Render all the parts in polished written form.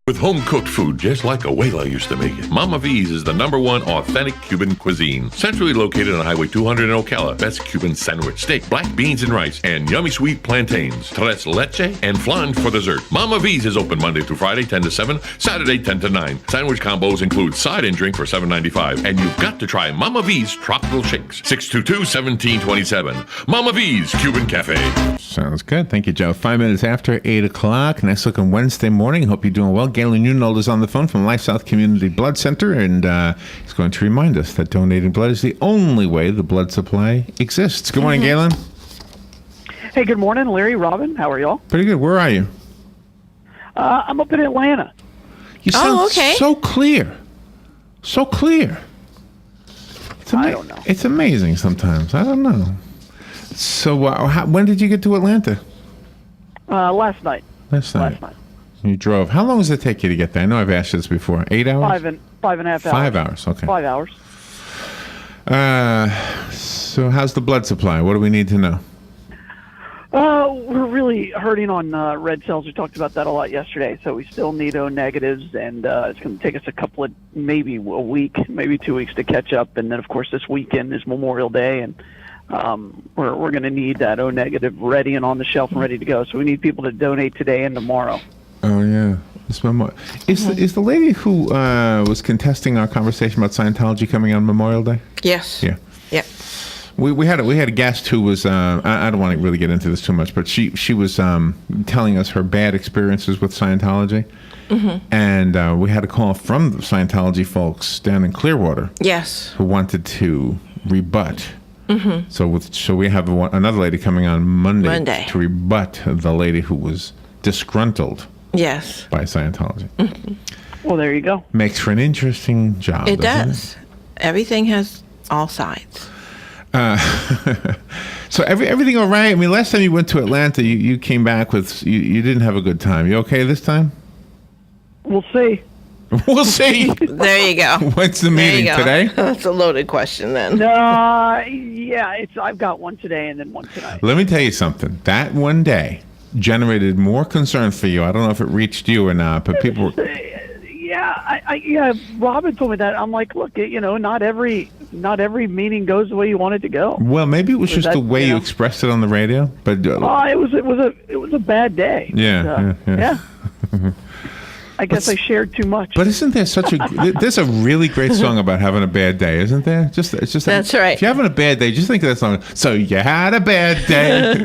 With home-cooked food just like Abuela used to make it, Mama V's is the #1 authentic Cuban cuisine. Centrally located on Highway 200 in Ocala, best Cuban sandwich, steak, black beans and rice, and yummy sweet plantains, tres leche, and flan for dessert. Mama V's is open Monday through Friday, 10 to 7, Saturday, 10 to 9. Sandwich combos include side and drink for $7.95, and you've got to try Mama V's tropical shakes. 622-1727. Mama V's Cuban Cafe. Sounds good. Thank you, Joe. 5 minutes after 8 o'clock. Nice looking Wednesday morning. Hope you're doing well. Galen Unold is on the phone from LifeSouth Community Blood Center, and he's going to remind us that donating blood is the only way the blood supply exists. Good morning, Galen. Hey, good morning, Larry, Robin. How are y'all? Pretty good. Where are you? I'm up in Atlanta. You sound so clear. So clear. I don't know. It's amazing sometimes. I don't know. So when did you get to Atlanta? Last night. Last night. You drove. How long does it take you to get there? I know I've asked you this before. 8 hours? Five and a half hours. 5 hours, okay. 5 hours. So how's the blood supply? What do we need to know? We're really hurting on red cells. We talked about that a lot yesterday. So we still need O negatives, and it's going to take us maybe a week, maybe 2 weeks to catch up. And then, of course, this weekend is Memorial Day, and we're going to need that O negative ready and on the shelf and ready to go. So we need people to donate today and tomorrow. Oh, yeah. Is the lady who was contesting our conversation about Scientology coming on Memorial Day? Yes. Yeah. Yep. We had a guest who was I don't want to really get into this too much, but she was telling us her bad experiences with Scientology, and we had a call from the Scientology folks down in Clearwater. Yes. Who wanted to rebut. So we have another lady coming on Monday to rebut the lady who was disgruntled. Yes. By Scientology. Well, there you go. Makes for an interesting job. It does. Everything has all sides. So everything all right? I mean, last time you went to Atlanta, you came back with, you didn't have a good time. You okay this time? We'll see. We'll see. There you go. When's the meeting today? That's a loaded question then. Yeah, I've got one today and then one tonight. Let me tell you something. That one day generated more concern for you. I don't know if it reached you or not, but people were... Yeah, Robin told me that. I'm like, look, not every meeting goes the way you want it to go. Well, maybe it was just the way you expressed it on the radio, but it was a bad day. Yeah. I guess I shared too much. But isn't there there's a really great song about having a bad day, isn't there? That's right. If you're having a bad day, just think of that song. So you had a bad day.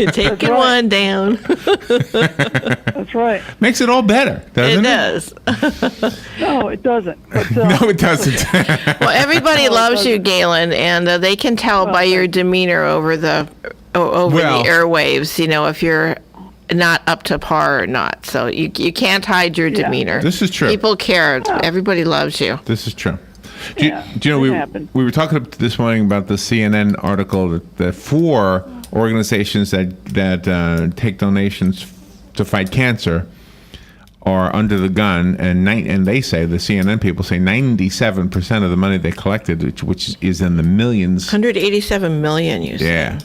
Taking one down. That's right. Makes it all better, doesn't it? It does. No, it doesn't. But, no, it doesn't. Well, everybody loves you, Galen, and they can tell by your demeanor over the airwaves, if you're not up to par or not. So you can't hide your demeanor. This is true. People care. Everybody loves you. This is true. Do you know, we were talking this morning about the CNN article that 4 organizations that take donations to fight cancer are under the gun, and they say, the CNN people say 97% of the money they collected, which is in the millions. 187 million, you said. Yeah.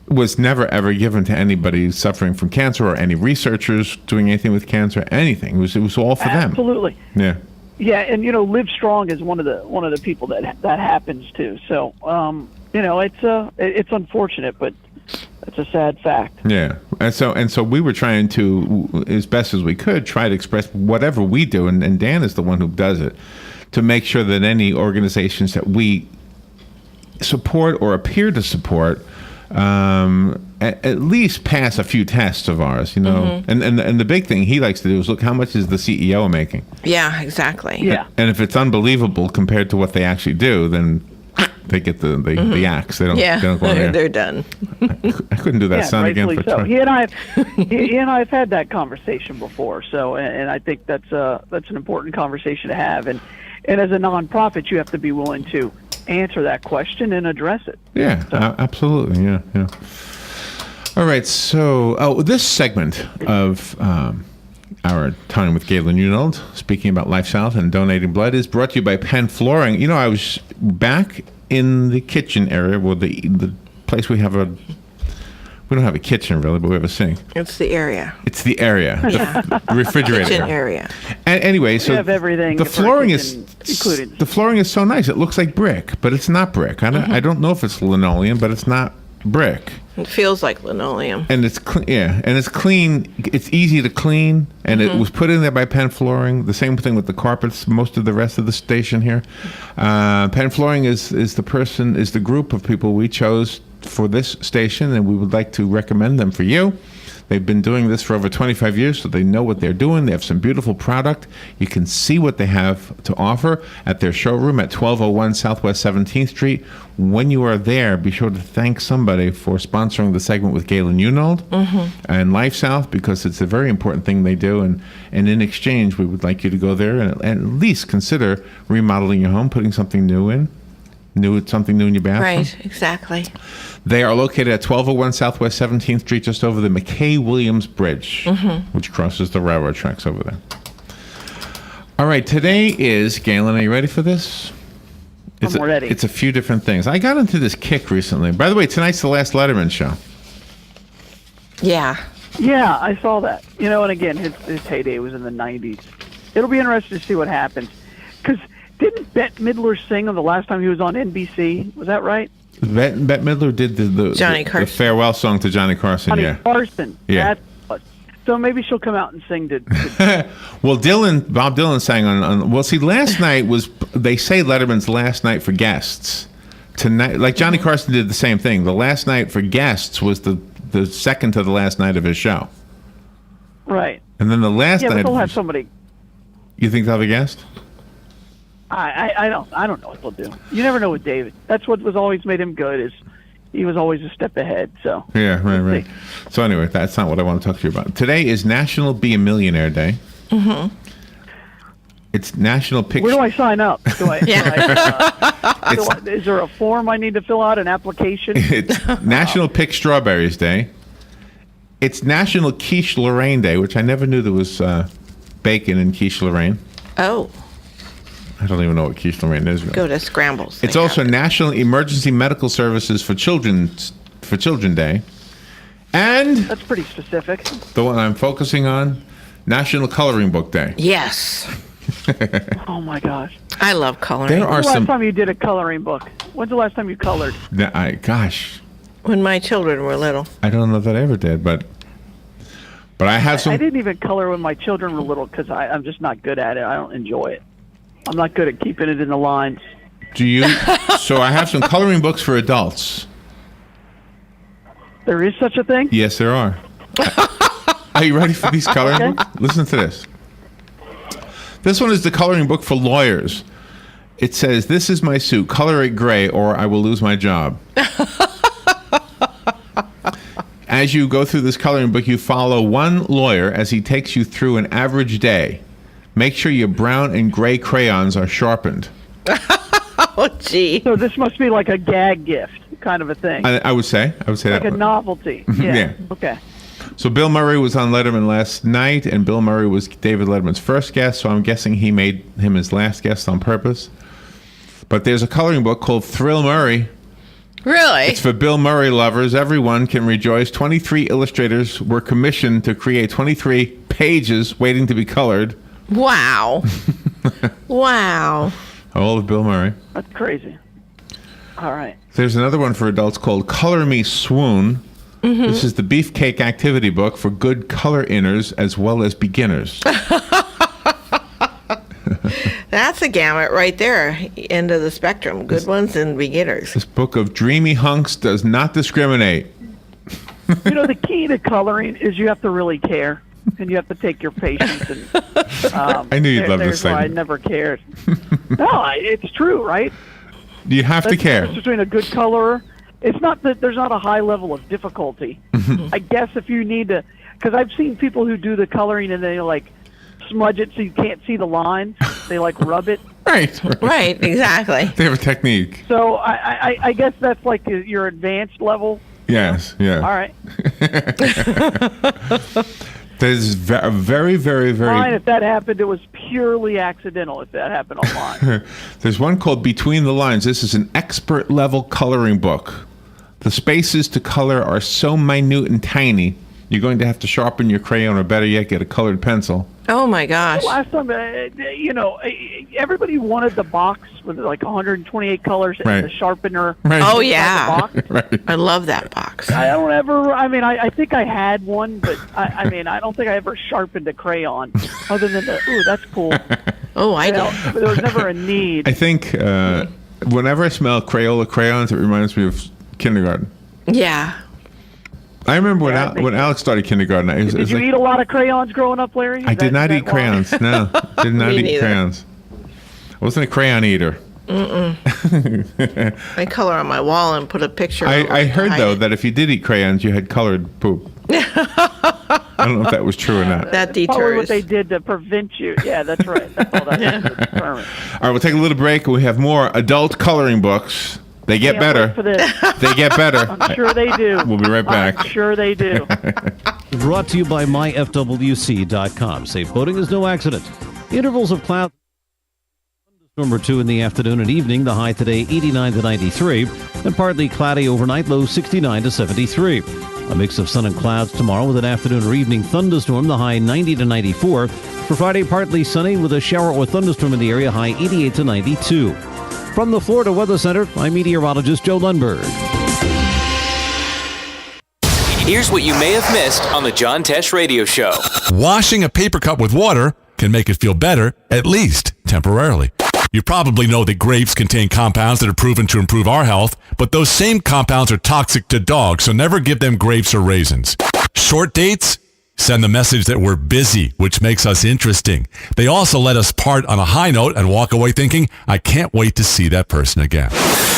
Was never ever given to anybody suffering from cancer or any researchers doing anything with cancer, anything. It was all for them. Absolutely. Yeah. Yeah, and Live Strong is one of the people that happens to. So it's unfortunate, but it's a sad fact. Yeah, and so we were trying to, as best as we could, try to express whatever we do, and Dan is the one who does it, to make sure that any organizations that we support or appear to support at least pass a few tests of ours, and the big thing he likes to do is look, how much is the CEO making? Yeah, exactly. Yeah. And if it's unbelievable compared to what they actually do, then they get the axe. They don't go there. They're done. I couldn't do that sound again for so. He and I have had that conversation before. So, and I think that's an important conversation to have. And as a nonprofit, you have to be willing to answer that question and address it. Yeah, absolutely. Yeah. All right. So, this segment of our time with Galen Unold, speaking about LifeSouth and donating blood, is brought to you by Penn Flooring. I was back in the kitchen area, where the place we have We don't have a kitchen really, but we have a sink. It's the area. It's the area, the refrigerator Kitchen area. And anyway, so We have everything the for a flooring kitchen is included. the flooring is so nice. It looks like brick, but it's not brick. I don't know if it's linoleum, but it's not brick. It feels like linoleum. And it's and it's clean. It's easy to clean, and it was put in there by Penn Flooring. The same thing with the carpets. Most of the rest of the station here, Penn Flooring is the group of people we chose for this station, and we would like to recommend them for you. They've been doing this for over 25 years, so they know what they're doing. They have some beautiful product. You can see what they have to offer at their showroom at 1201 Southwest 17th Street. When you are there, be sure to thank somebody for sponsoring the segment with Galen Unold and LifeSouth, because it's a very important thing they do. And in exchange, we would like you to go there and at least consider remodeling your home, putting something new in. Something new in your bathroom. Right, exactly. They are located at 1201 Southwest 17th Street, just over the McKay-Williams Bridge, which crosses the railroad tracks over there. All right, today is, Galen, are you ready for this? I'm ready. It's a few different things. I got into this kick recently. By the way, tonight's the last Letterman show. Yeah. Yeah, I saw that. And again, his heyday was in the 90s. It'll be interesting to see what happens. Because didn't Bette Midler sing on the last time he was on NBC? Was that right? Bette Midler did the farewell song to Johnny Carson. Johnny Carson. Yeah. So maybe she'll come out and sing to Well, Bob Dylan sang on. Well, see, last night was, they say, Letterman's last night for guests. Tonight, like Johnny Carson did the same thing. The last night for guests was the second to the last night of his show. Right. And then the last night. Yeah, but they'll have somebody. You think they'll have a guest? I don't know what they'll do. You never know with David. That's what was always made him good, is he was always a step ahead. So yeah, right. So anyway, that's not what I want to talk to you about. Today is National Be a Millionaire Day. It's National Pick. Where do I sign up? Is there a form I need to fill out? An application? It's National Pick Strawberries Day. It's National Quiche Lorraine Day, which I never knew there was bacon in quiche Lorraine. Oh. I don't even know what quiche Lorraine is. Go to Scrambles. It's also National Emergency Medical Services for Children Day. And that's pretty specific. The one I'm focusing on, National Coloring Book Day. Yes. Oh my gosh. I love coloring. When's the last time you did a coloring book? When's the last time you colored? Gosh. When my children were little. I don't know that I ever did, but I have some. I didn't even color when my children were little because I'm just not good at it. I don't enjoy it. I'm not good at keeping it in the lines. Do you? So I have some coloring books for adults. There is such a thing? Yes, there are. Are you ready for these coloring books? Listen to this. This one is the coloring book for lawyers. It says, "This is my suit. Color it gray or I will lose my job." As you go through this coloring book, you follow one lawyer as he takes you through an average day. Make sure your brown and gray crayons are sharpened. Oh, gee. So this must be like a gag gift kind of a thing. I would say like that. Like a novelty. Yeah. Okay. So Bill Murray was on Letterman last night, and Bill Murray was David Letterman's first guest, so I'm guessing he made him his last guest on purpose. But there's a coloring book called Thrill Murray. Really? It's for Bill Murray lovers. Everyone can rejoice. 23 illustrators were commissioned to create 23 pages waiting to be colored. Wow. Wow. All of Bill Murray. That's crazy. All right. There's another one for adults called Color Me Swoon. This is the Beefcake activity book for good color inners as well as beginners. That's a gamut right there, end of the spectrum. Good ones and beginners. This book of dreamy hunks does not discriminate. The key to coloring is you have to really care. And you have to take your patience. And, I knew you'd love this segment. segment. I never cared. No, it's true, right? You have to care. The difference between a good colorer, it's not that there's not a high level of difficulty. I guess if you need to, because I've seen people who do the coloring and they like smudge it so you can't see the lines. They like rub it. Right, exactly. They have a technique. So I guess that's like your advanced level. Yes, yeah. All right. There's very, very. Fine, if that happened, it was purely accidental if that happened online. There's one called Between the Lines. This is an expert level coloring book. The spaces to color are so minute and tiny, you're going to have to sharpen your crayon, or better yet, get a colored pencil. Oh my gosh. Last time, everybody wanted the box with like 128 colors and the sharpener. Right. Oh, inside yeah. the box. Right. I love that box. I think I had one, but I don't think I ever sharpened a crayon other than that's cool. Oh, I did. But there was never a need. I think whenever I smell Crayola crayons, it reminds me of kindergarten. Yeah. I remember when Alex started kindergarten. Did you eat a lot of crayons growing up, Larry? I did not eat crayons. No, did not Me eat neither. crayons. I wasn't a crayon eater. I color on my wall and put a picture. I heard, though, that if you did eat crayons, you had colored poop. I don't know if that was true or not. that Probably deters. what they did to prevent you. Yeah, that's right. That's all that is. It's permanent. All right, we'll take a little break. We have more adult coloring books. They get Can't better. wait for this. They get better. I'm sure they do. We'll be right back. I'm sure they do. Brought to you by myfwc.com. Safe boating is no accident. Intervals of cloud. Number 2 in the afternoon and evening. The high today 89 to 93. And partly cloudy overnight. Low 69 to 73. A mix of sun and clouds tomorrow with an afternoon or evening thunderstorm. The high 90 to 94. For Friday, partly sunny with a shower or thunderstorm in the area. High 88 to 92. From the Florida Weather Center, I'm meteorologist Joe Lundberg. Here's what you may have missed on the John Tesh Radio Show. Washing a paper cup with water can make it feel better, at least temporarily. You probably know that grapes contain compounds that are proven to improve our health, but those same compounds are toxic to dogs, so never give them grapes or raisins. Short dates? Send the message that we're busy, which makes us interesting. They also let us part on a high note and walk away thinking, I can't wait to see that person again.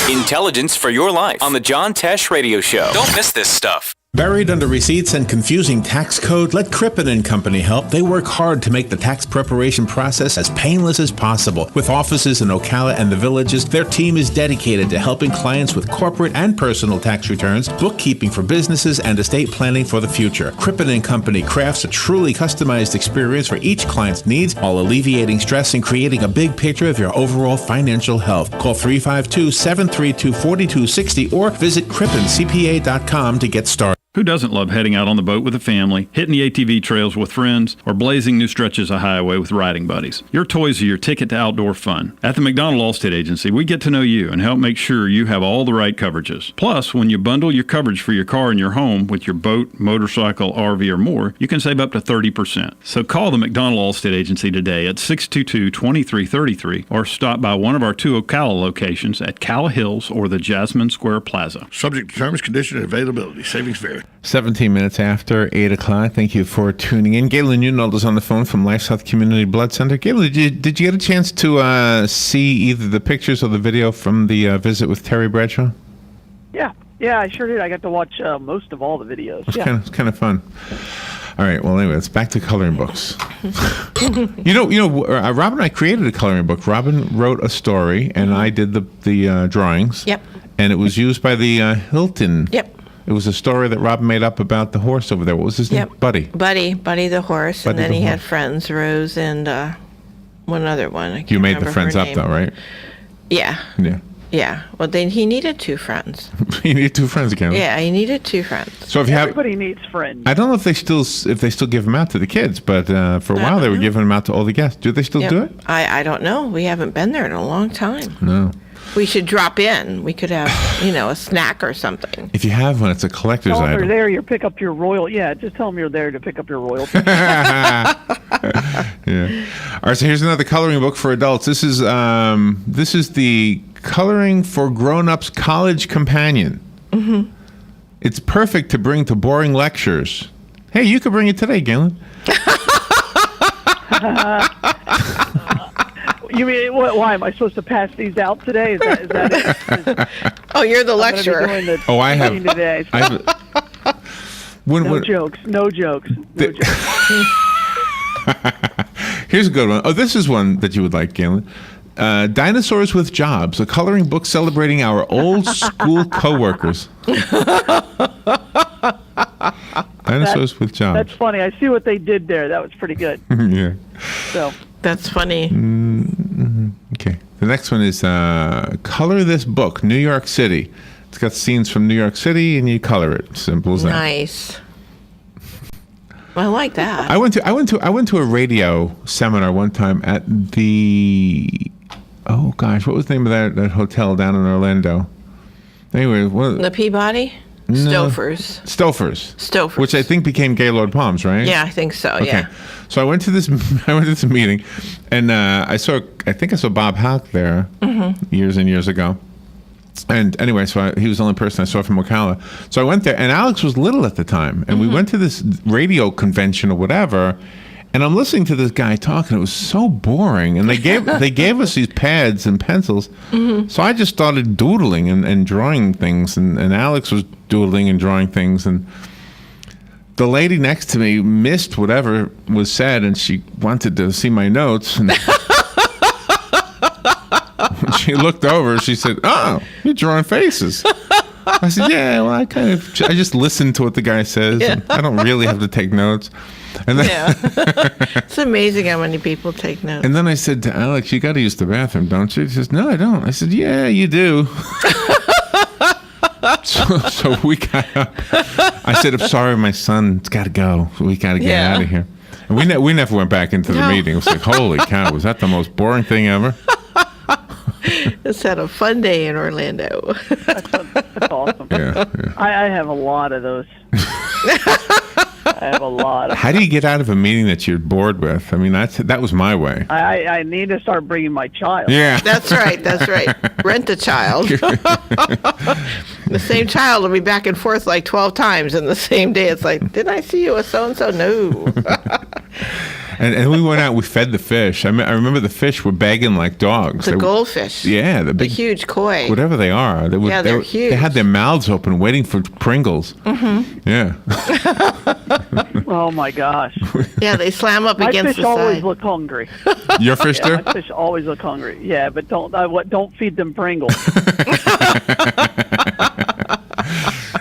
Intelligence for your life on the John Tesh Radio Show. Don't miss this stuff. Buried under receipts and confusing tax code? Let Crippen & Company help. They work hard to make the tax preparation process as painless as possible. With offices in Ocala and the Villages, their team is dedicated to helping clients with corporate and personal tax returns, bookkeeping for businesses, and estate planning for the future. Crippen & Company crafts a truly customized experience for each client's needs while alleviating stress and creating a big picture of your overall financial health. Call 352-732-4260 or visit crippencpa.com to get started. Who doesn't love heading out on the boat with a family, hitting the ATV trails with friends, or blazing new stretches of highway with riding buddies? Your toys are your ticket to outdoor fun. At the McDonald Allstate Agency, we get to know you and help make sure you have all the right coverages. Plus, when you bundle your coverage for your car and your home with your boat, motorcycle, RV, or more, you can save up to 30%. So call the McDonald Allstate Agency today at 622-2333 or stop by one of our 2 Ocala locations at Calla Hills or the Jasmine Square Plaza. Subject to terms, conditions, and availability. Savings vary. 17 minutes after 8 o'clock. Thank you for tuning in. Galen Unold is on the phone from LifeSouth Community Blood Center. Galen, did you get a chance to see either the pictures or the video from the visit with Terry Bradshaw? Yeah, I sure did. I got to watch most of all the videos. It's kind of fun. All right. Well, anyway, it's back to coloring books. Robin and I created a coloring book. Robin wrote a story, and I did the drawings. Yep. And it was used by the Hilton. Yep. It was a story that Robin made up about the horse over there. What was his name? Buddy the horse. And then he horse. had friends, Rose and one other one. I can't You made the remember friends her up, name. though, right? Yeah. Yeah. Yeah. Well, then he needed 2 friends. You need 2 friends again. Yeah, he needed 2 friends. So if you have, Everybody needs friends. I don't know if they still give them out to the kids, but for a while they were giving them out to all the guests. Do they still do it? I don't know. We haven't been there in a long time. No. We should drop in. We could have, a snack or something. If you have one, it's a collector's Tell them item. you're there. You pick up your royal. Yeah, just tell them you're there to pick up your royalty. Yeah. All right. So here's another coloring book for adults. This is the Coloring for Grown-Ups College Companion. Mm-hmm. It's perfect to bring to boring lectures. Hey, you could bring it today, Galen. You mean why am I supposed to pass these out today? Is that it? Oh, you're the I'm lecturer. gonna be doing the I have. thing today. No jokes. Here's a good one. Oh, this is one that you would like, Galen. Dinosaurs with Jobs, a coloring book celebrating our old school coworkers. Dinosaurs with Jobs. That's funny. I see what they did there. That was pretty good. Yeah. So That's funny. Okay. The next one is Color This Book, New York City. It's got scenes from New York City, and you color it. Simple as that. Nice. I like that. I went to a radio seminar one time at the what was the name of that hotel down in Orlando? Anyway, the Peabody? No. Stofers. Which I think became Gaylord Palms, right? Yeah, I think so. Okay. Yeah. So I went to this meeting, and I think I saw Bob Houck there years and years ago. And anyway, he was the only person I saw from Ocala. So I went there, and Alex was little at the time, and we went to this radio convention or whatever. And I'm listening to this guy talking. It was so boring, and they gave us these pads and pencils. So I just started doodling and drawing things, and Alex was doodling and drawing things, and the lady next to me missed whatever was said, and she wanted to see my notes. And when she looked over, she said, "Oh, you're drawing faces." I said, "Yeah, well, I just listen to what the guy says. Yeah. And I don't really have to take notes." And then, It's amazing how many people take notes. And then I said to Alex, "You got to use the bathroom, don't you?" She says, "No, I don't." I said, "Yeah, you do." so we got up. I said, "I'm sorry, my son's got to go. We got to get out of here." And we never went back into the meeting. It was like, holy cow, was that the most boring thing ever? Just had a fun day in Orlando. That's awesome. Yeah. I have a lot of those. I have a lot of How do you get out of a meeting that you're bored with? I mean, that was my way. I need to start bringing my child. Yeah. That's right. Rent a child. The same child will be back and forth like 12 times in the same day. It's like, didn't I see you with so-and-so? No. And we went out, we fed the fish. I remember the fish were begging like dogs. The goldfish. Yeah. The big, huge koi. whatever they are. They're huge. They had their mouths open waiting for Pringles. Yeah. Oh, my gosh. Yeah, they slam up My against fish the always side. look hungry. Your fish do? My fish always look hungry. Yeah, but don't feed them Pringles.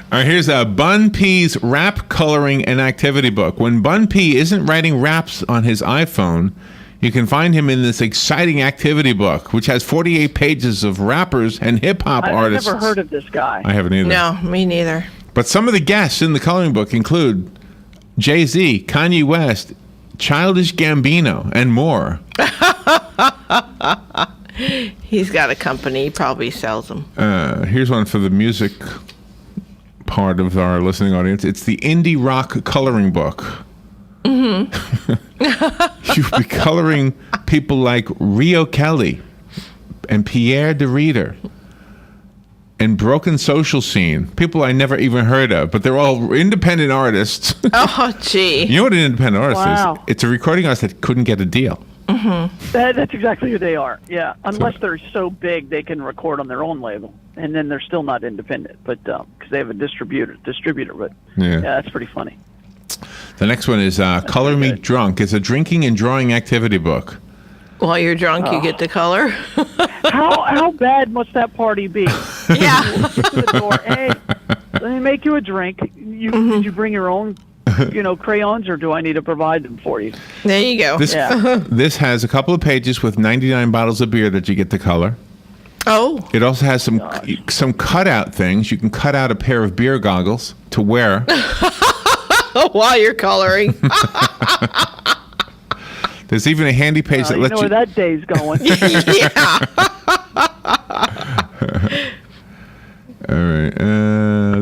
All right, here's Bun P's rap coloring and activity book. When Bun P isn't writing raps on his iPhone, you can find him in this exciting activity book, which has 48 pages of rappers and hip-hop artists. I've never heard of this guy. I haven't either. No, me neither. But some of the guests in the coloring book include Jay-Z, Kanye West, Childish Gambino, and more. He's got a company. He probably sells them. Here's one for the music part of our listening audience. It's the Indie Rock Coloring Book. You'll be coloring people like Rio Kelly and Pierre de Reader and Broken Social Scene. People I never even heard of, but they're all independent artists. Oh, gee. You know what an independent artist Wow. is? It's a recording artist that couldn't get a deal. That's exactly who they are. Yeah, unless they're so big they can record on their own label, and then they're still not independent. But because they have a distributor. But yeah, that's pretty funny. The next one is Color Me Drunk. It's a drinking and drawing activity book. While you're drunk, you get to color. How bad must that party be? Yeah. The door. Hey, let me make you a drink. Did you bring your own, crayons, or do I need to provide them for you? There you go. This has a couple of pages with 99 bottles of beer that you get to color. Oh. It also has some cutout things. You can cut out a pair of beer goggles to wear. While you're coloring. There's even a handy page that lets you... where that day's going. Yeah. All right.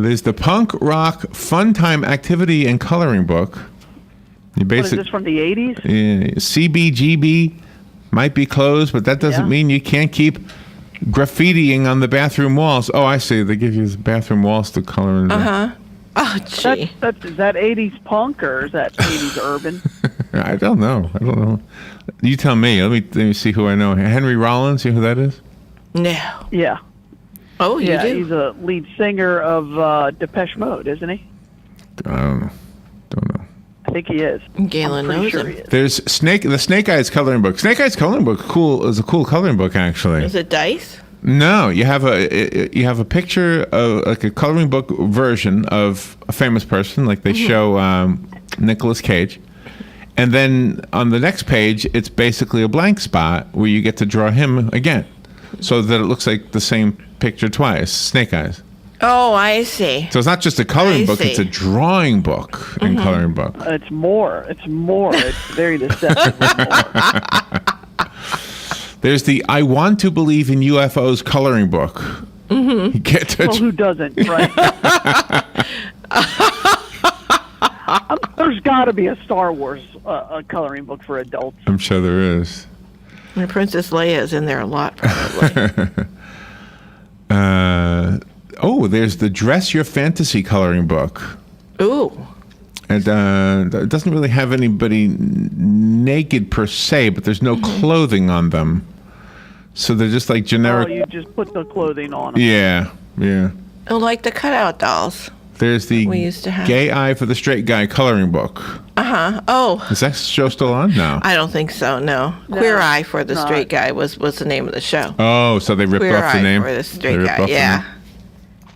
There's the Punk Rock Fun Time Activity and Coloring Book. What is this, from the 80s? Yeah, CBGB might be closed, but that doesn't mean you can't keep graffitiing on the bathroom walls. Oh, I see. They give you the bathroom walls to color in. Oh, gee. Is that 80s punk, or is that 80s urban? I don't know. You tell me. Let me see who I know. Henry Rollins, you know who that is? No. Yeah. Oh, you do? He's a lead singer of Depeche Mode, isn't he? I don't know. I think he is. Galen knows sure him. he is. There's the Snake Eyes coloring book. Snake Eyes coloring book is a cool coloring book, actually. Is it dice? No, you have a picture of like a coloring book version of a famous person, like they show Nicolas Cage, and then on the next page it's basically a blank spot where you get to draw him again, so that it looks like the same picture twice. Snake Eyes. Oh, I see. So it's not just a coloring I book; see. it's a drawing book and coloring book. It's more. It's very deceptive. There's the "I Want to Believe in UFOs" coloring book. Mm-hmm. You get to Well, who doesn't, right? There's got to be a Star Wars a coloring book for adults. I'm sure there is. And Princess Leia is in there a lot, probably. There's the Dress Your Fantasy coloring book. Ooh. And it doesn't really have anybody naked per se, but there's no clothing on them. So they're just like generic. Oh, you just put the clothing on them. Yeah. Oh, like the cutout dolls. There's the We used to have. Gay Eye for the Straight Guy coloring book. Uh-huh. Oh. Is that show still on? No. I don't think so, no. Queer Eye for the Straight Guy was the name of the show. Oh, so they ripped Queer off the Eye name? for the They Straight ripped Guy, off the yeah. name?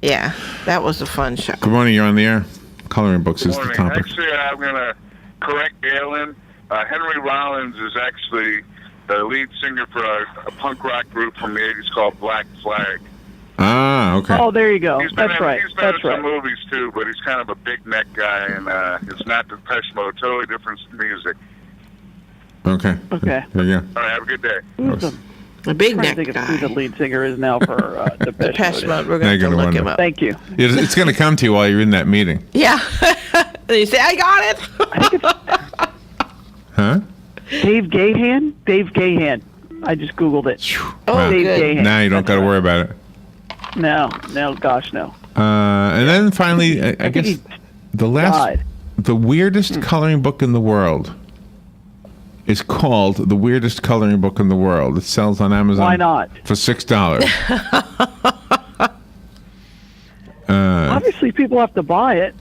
Yeah, that was a fun show. Good morning, you're on the air. Coloring books is the Morning. topic. Actually, I'm going to correct Galen. Henry Rollins is actually the lead singer for a punk rock group from the 80s called Black Flag. Ah, okay. Oh, there you go. He's been That's right. He's been in some movies, too, but he's kind of a big neck guy, and it's not Depeche Mode. Totally different music. Okay. Okay. There you go. All right, have a good day. Who's The big I'm trying neck to think of guy. who the lead singer is now for Depeche Depeche Mode. We're Now going you're to gonna look him wonder. up. Thank you. It's going to come to you while you're in that meeting. Yeah. And you say, I got it. Huh? Dave Gahan? Dave Gahan. I just Googled it. Oh, Wow. Dave good. Gahan. Now you don't got to worry about it. No, gosh, no. And then finally, I think guess he the weirdest coloring book in the world is called The Weirdest Coloring Book in the World. It sells on Amazon. Why not? For $6. Obviously, people have to buy it.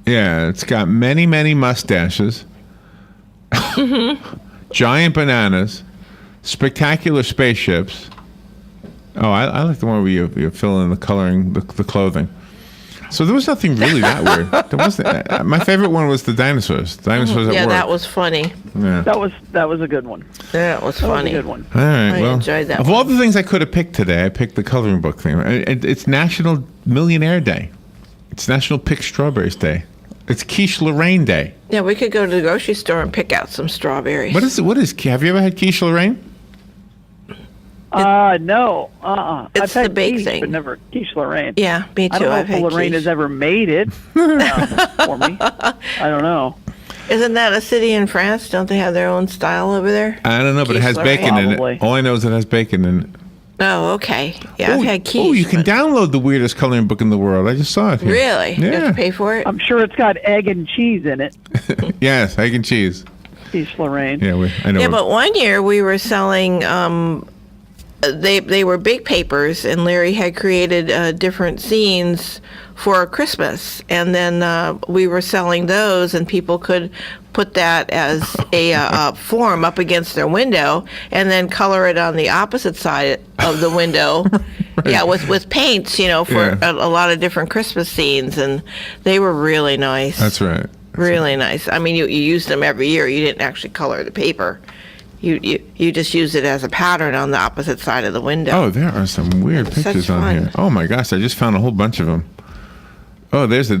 Yeah, it's got many, many mustaches, giant bananas, spectacular spaceships. Oh, I like the one where you fill in the coloring, the clothing. So there was nothing really that weird. There wasn't. My favorite one was the dinosaurs. Dinosaurs at Yeah, work. that was funny. Yeah. That was a good one. That was That was a funny. good one. All right. I well, enjoyed that of all the things I could have picked today, I picked the coloring book thing. It's National Millionaire Day. It's National Pick Strawberries Day. It's Quiche Lorraine Day. Yeah, we could go to the grocery store and pick out some strawberries. What is? Have you ever had quiche Lorraine? No. It's I've had the bake quiche, thing. but never quiche Lorraine. Yeah, me too. I don't know I've if had Lorraine quiche. has ever made it for me. I don't know. Isn't that a city in France? Don't they have their own style over there? I don't know, but it Quiche has Lorraine? bacon in Probably. it. All I know is it has bacon in it. Oh, okay. Yeah, I've had quiche. Oh, you can but- download the weirdest coloring book in the world. I just saw it here. Really? You have Yeah. to pay for it? I'm sure it's got egg and cheese in it. Yes, egg and cheese. Quiche Lorraine. Yeah, I know. Yeah, but one year we were selling. They were big papers, and Larry had created different scenes for Christmas, and then we were selling those, and people could put that as a form up against their window, and then color it on the opposite side of the window. Right. Yeah, with paints, for Yeah. a lot of different Christmas scenes, and they were really nice. That's right. Really nice. I mean, you used them every year. You didn't actually color the paper. You just used it as a pattern on the opposite side of the window. Oh, there are some weird Such pictures on fun. here. Oh my gosh, I just found a whole bunch of them. Oh, there's a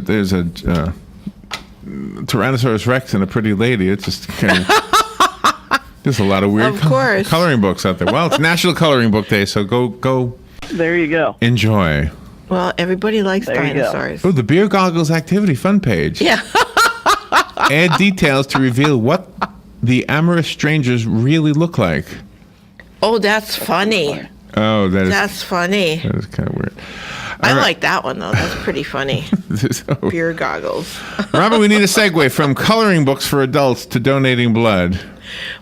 Tyrannosaurus Rex and a pretty lady. It's just kind of, there's a lot of weird Of course. coloring books out there. Well, it's National Coloring Book Day, so go There you go. enjoy. Well, everybody likes There you go. dinosaurs. Oh, the Beer Goggles Activity Fun page. Yeah. Add details to reveal what the amorous strangers really look like. Oh, that's funny. Oh, That's funny. that is kind of weird. I All right. like that one, though. That's pretty funny. So, Beer goggles. Robert, we need a segue from coloring books for adults to donating blood.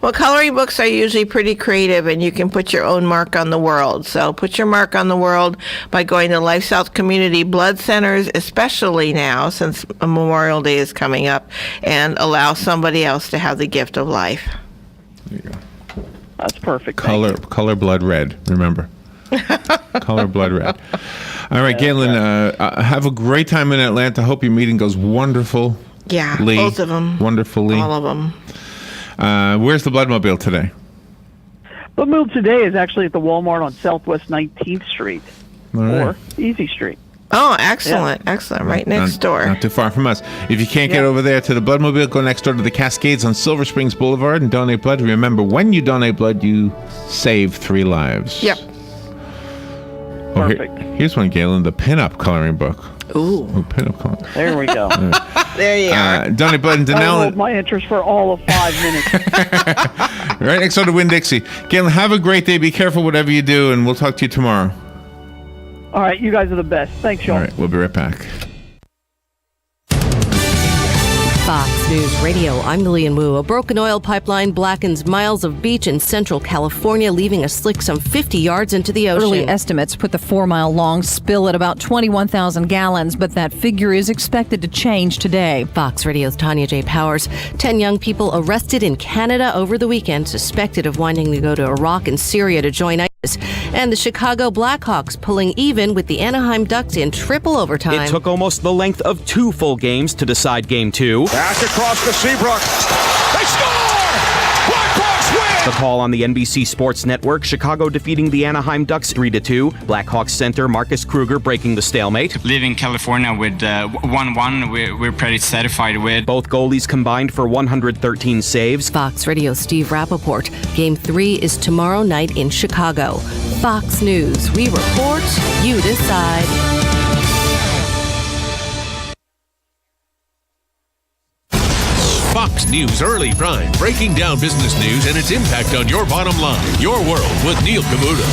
Well, coloring books are usually pretty creative, and you can put your own mark on the world. So put your mark on the world by going to LifeSouth Community Blood Centers, especially now since Memorial Day is coming up, and allow somebody else to have the gift of life. There you go. That's perfect. Thank you. Color blood red. Remember, color blood red. All right, Galen. Have a great time in Atlanta. Hope your meeting goes wonderful. Yeah, Lee, both of them. Wonderfully. All of them. Where's the Bloodmobile today? The move today is actually at the Walmart on Southwest 19th Street All right. or Easy Street. Oh, excellent. Excellent. Right next door. Not too far from us. If you can't get over there to the Bloodmobile, go next door to the Cascades on Silver Springs Boulevard and donate blood. Remember, when you donate blood, you save 3 lives. Yep. Perfect. Here's one, Galen, the pinup coloring book. Ooh. Pinup coloring. There we go. There you are. Donate blood and I Denell. hold my interest for all of 5 minutes. Right next door to Winn-Dixie. Galen, have a great day. Be careful whatever you do, and we'll talk to you tomorrow. All right, you guys are the best. Thanks, Sean. All right, we'll be right back. Fox News Radio, I'm Lillian Wu. A broken oil pipeline blackens miles of beach in central California, leaving a slick some 50 yards into the ocean. Early estimates put the 4-mile-long spill at about 21,000 gallons, but that figure is expected to change today. Fox Radio's Tanya J. Powers. 10 young people arrested in Canada over the weekend, suspected of wanting to go to Iraq and Syria to join ISIS. And the Chicago Blackhawks pulling even with the Anaheim Ducks in triple overtime. It took almost the length of 2 full games to decide Game 2. Pass across to Seabrook. They score! Blackhawks win! The call on the NBC Sports Network, Chicago defeating the Anaheim Ducks 3-2. Blackhawks center Marcus Kruger breaking the stalemate. Living in California with 1-1, we're pretty satisfied with. Both goalies combined for 113 saves. Fox Radio Steve Rappaport. Game 3 is tomorrow night in Chicago. Fox News. We report, you decide. Fox News Early Prime, breaking down business news and its impact on your bottom line. Your World with Neil Cavuto.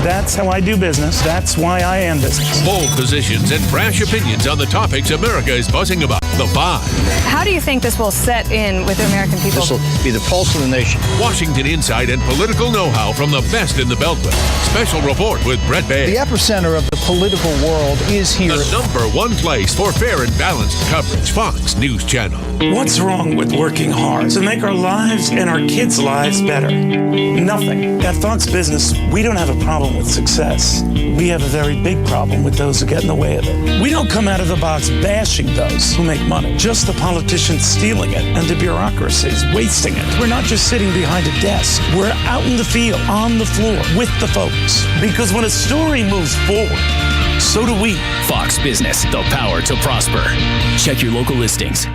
That's how I do business. That's why I am business. Bold positions and brash opinions on the topics America is buzzing about. The Five. How do you think this will set in with the American people? This will be the pulse of the nation. Washington insight and political know-how from the best in the Beltway. Special report with Brett Baer. The epicenter of the political world is here. The #1 place for fair and balanced coverage. Fox News Channel. What's wrong with working hard to make our lives and our kids' lives better? Nothing. At Fox Business, we don't have a problem with success. We have a very big problem with those who get in the way of it. We don't come out of the box bashing those who make money, just the politicians stealing it and the bureaucracies wasting it. We're not just sitting behind a desk. We're out in the field, on the floor, with the folks. Because when a story moves forward, so do we. Fox Business, the power to prosper. Check your local listings.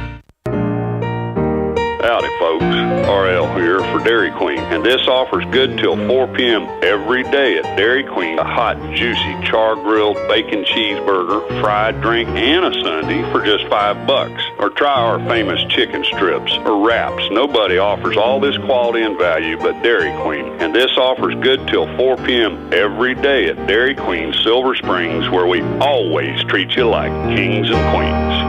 Howdy, folks. RL here for Dairy Queen, and this offer's good till 4 p.m. every day at Dairy Queen. A hot, juicy, char-grilled bacon cheeseburger, fried drink, and a sundae for just $5. Or try our famous chicken strips or wraps. Nobody offers all this quality and value but Dairy Queen, and this offer's good till 4 p.m. every day at Dairy Queen, Silver Springs, where we always treat you like kings and queens.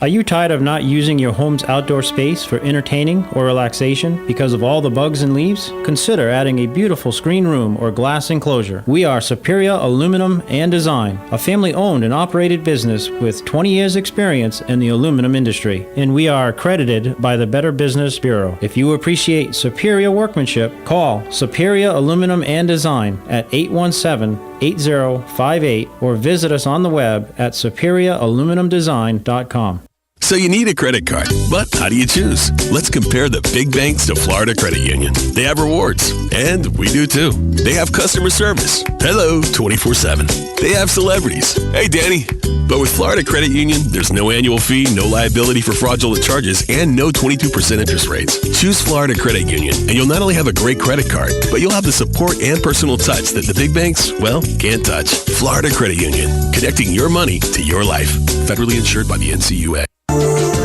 Are you tired of not using your home's outdoor space for entertaining or relaxation because of all the bugs and leaves? Consider adding a beautiful screen room or glass enclosure. We are Superior Aluminum and Design, a family-owned and operated business with 20 years experience in the aluminum industry, and we are accredited by the Better Business Bureau. If you appreciate superior workmanship, call Superior Aluminum and Design at 817-8058 or visit us on the web at superiораluminumdesign.com. So you need a credit card, but how do you choose? Let's compare the big banks to Florida Credit Union. They have rewards, and we do too. They have customer service. Hello, 24/7. They have celebrities. Hey, Danny. But with Florida Credit Union, there's no annual fee, no liability for fraudulent charges, and no 22% interest rates. Choose Florida Credit Union, and you'll not only have a great credit card, but you'll have the support and personal touch that the big banks, well, can't touch. Florida Credit Union, connecting your money to your life. Federally insured by the NCUA.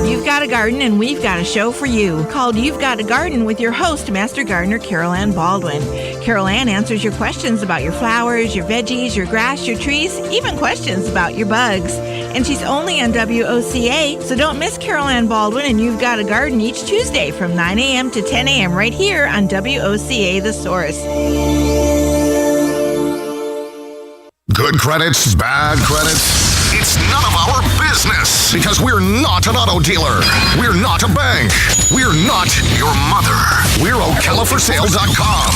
You've got a garden and we've got a show for you called You've Got a Garden with your host, Master Gardener Carol Ann Baldwin. Carol Ann answers your questions about your flowers, your veggies, your grass, your trees, even questions about your bugs. And she's only on WOCA, so don't miss Carol Ann Baldwin and You've Got a Garden each Tuesday from 9 a.m. to 10 a.m. right here on WOCA The Source. Good credits, bad credits. It's none of our business because we're not an auto dealer. We're not a bank. We're not your mother. We're OcalaForSale.com.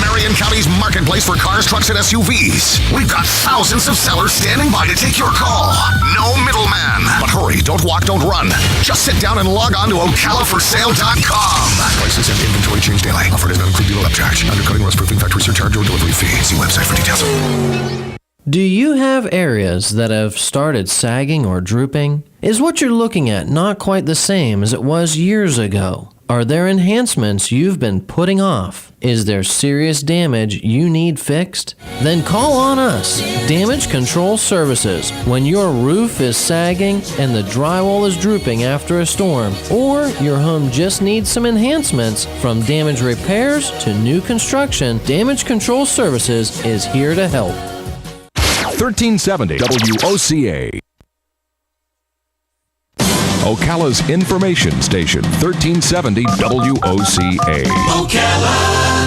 Marion County's marketplace for cars, trucks, and SUVs. We've got thousands of sellers standing by to take your call. No middleman. But hurry, don't walk, don't run. Just sit down and log on to OcalaForSale.com. Prices and inventory change daily. Offer does not include dealer upcharge. Undercutting, rust proofing, factory surcharge, or delivery fee. See website for details. Do you have areas that have started sagging or drooping? Is what you're looking at not quite the same as it was years ago? Are there enhancements you've been putting off? Is there serious damage you need fixed? Then call on us, Damage Control Services. When your roof is sagging and the drywall is drooping after a storm, or your home just needs some enhancements, from damage repairs to new construction, Damage Control Services is here to help. 1370 WOCA. Ocala's information station, 1370 WOCA. Ocala.